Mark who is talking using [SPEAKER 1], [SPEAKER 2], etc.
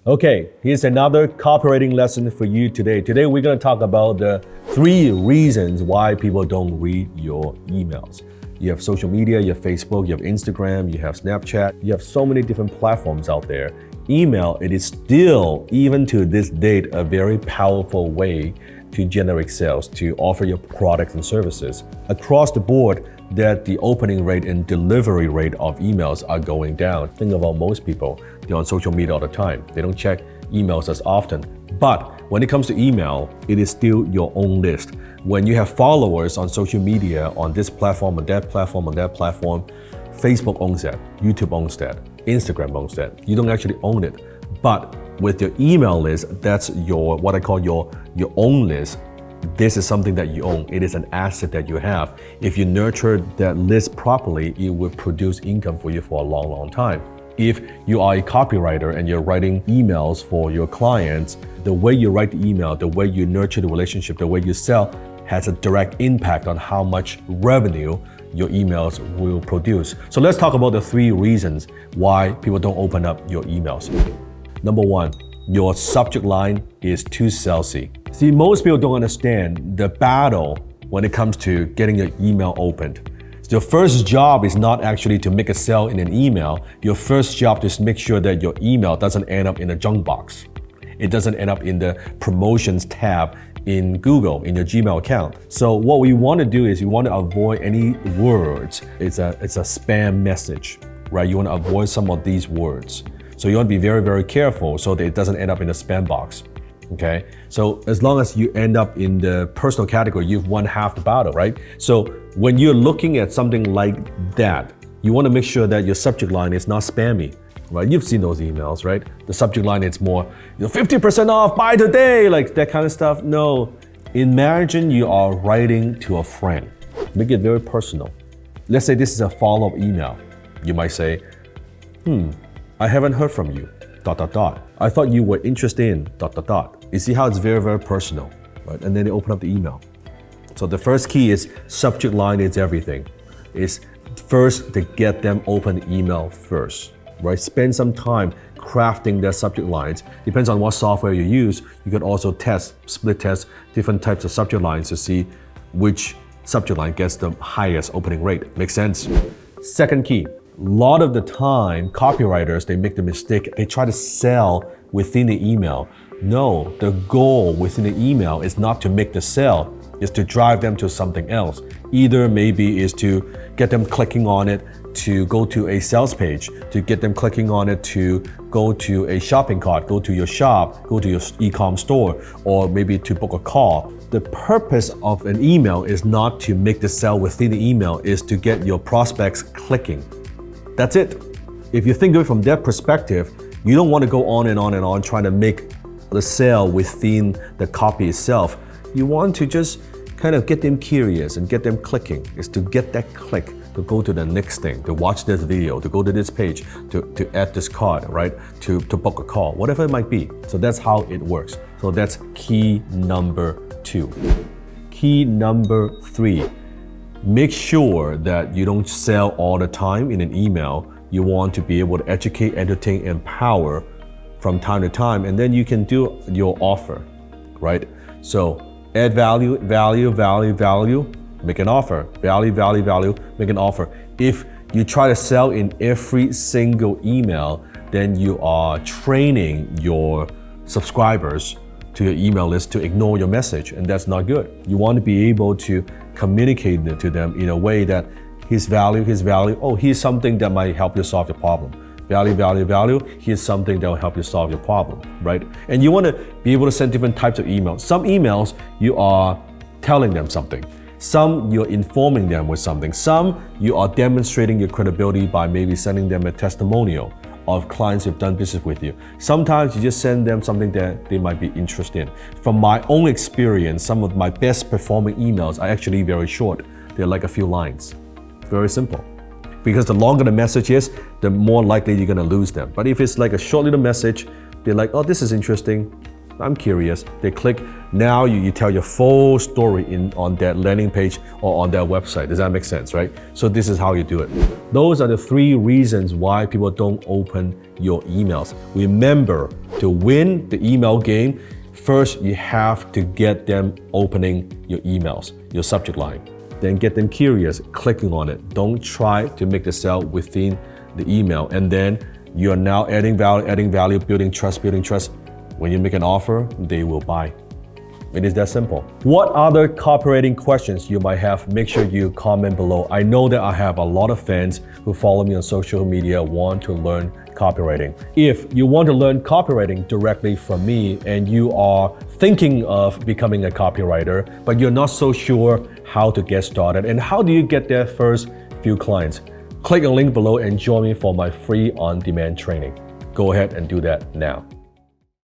[SPEAKER 1] Okay, here's another copywriting lesson for you today. Today we're going to talk about the 3 reasons why people don't read your emails. You have social media, you have Facebook, you have Instagram, you have Snapchat, you have so many different platforms out there. Email, it is still, even to this date, a very powerful way to generate sales, to offer your products and services. Across the board, that the opening rate and delivery rate of emails are going down. Think about most people, they're on social media all the time. They don't check emails as often. But when it comes to email, it is still your own list. When you have followers on social media, on this platform, on that platform, on that platform, Facebook owns that, YouTube owns that, Instagram owns that. You don't actually own it. But with your email list, that's your, what I call your own list. This is something that you own. It is an asset that you have. If you nurture that list properly, it will produce income for you for a long, long time. If you are a copywriter and you're writing emails for your clients, the way you write the email, the way you nurture the relationship, the way you sell has a direct impact on how much revenue your emails will produce. So let's talk about the 3 reasons why people don't open up your emails. Number 1, your subject line is too salesy. See, most people don't understand the battle when it comes to getting your email opened. So your first job is not actually to make a sale in an email. Your first job is to make sure that your email doesn't end up in a junk box. It doesn't end up in the promotions tab in Google, in your Gmail account. So what we want to do is we want to avoid any words. It's a spam message, right? You want to avoid some of these words. So you want to be very, very careful so that it doesn't end up in a spam box, okay? So as long as you end up in the personal category, you've won half the battle, right? So when you're looking at something like that, you want to make sure that your subject line is not spammy, right? You've seen those emails, right? The subject line, it's more, 50% off, buy today, like that kind of stuff. No, imagine you are writing to a friend. Make it very personal. Let's say this is a follow-up email. You might say, I haven't heard from you, ... I thought you were interested in ... You see how it's very, very personal, right? And then they open up the email. So the first key is subject line is everything. It's first to get them open the email first, right? Spend some time crafting their subject lines. Depends on what software you use. You can also split test different types of subject lines to see which subject line gets the highest opening rate. Makes sense? Second key. A lot of the time, copywriters, they make the mistake, they try to sell within the email. No, the goal within the email is not to make the sale, it's to drive them to something else. Either maybe is to get them clicking on it to go to a sales page, to get them clicking on it to go to a shopping cart, go to your shop, go to your e-com store, or maybe to book a call. The purpose of an email is not to make the sale within the email, is to get your prospects clicking. That's it. If you think of it from that perspective, you don't want to go on and on and on trying to make the sale within the copy itself. You want to just kind of get them curious and get them clicking. Is to get that click, to go to the next thing, to watch this video, to go to this page, to add this card, right? To book a call, whatever it might be. So that's how it works. So that's key number 2. Key number 3. Make sure that you don't sell all the time in an email. You want to be able to educate, entertain, empower from time to time, and then you can do your offer, right? So add value, make an offer. Value, make an offer. If you try to sell in every single email, then you are training your subscribers to your email list to ignore your message, and that's not good. You want to be able to communicate it to them in a way that his value, oh, here's something that might help you solve your problem. Value, here's something that will help you solve your problem, right? And you want to be able to send different types of emails. Some emails, you are telling them something. Some, you're informing them with something. Some, you are demonstrating your credibility by maybe sending them a testimonial of clients who've done business with you. Sometimes you just send them something that they might be interested in. From my own experience, some of my best performing emails are actually very short. They're like a few lines. Very simple. Because the longer the message is, the more likely you're gonna lose them. But if it's like a short little message, they're like, oh, this is interesting. I'm curious. They click. Now you tell your full story on that landing page or on that website. Does that make sense, right? So this is how you do it. Those are the 3 reasons why people don't open your emails. Remember, to win the email game, first you have to get them opening your emails, your subject line. Then get them curious, clicking on it. Don't try to make the sale within the email. And then you're now adding value, building trust. When you make an offer, they will buy. It is that simple. What other copywriting questions you might have, make sure you comment below. I know that I have a lot of fans who follow me on social media want to learn copywriting. If you want to learn copywriting directly from me and you are thinking of becoming a copywriter, but you're not so sure how to get started and how do you get their first few clients, click the link below and join me for my free on-demand training. Go ahead and do that now.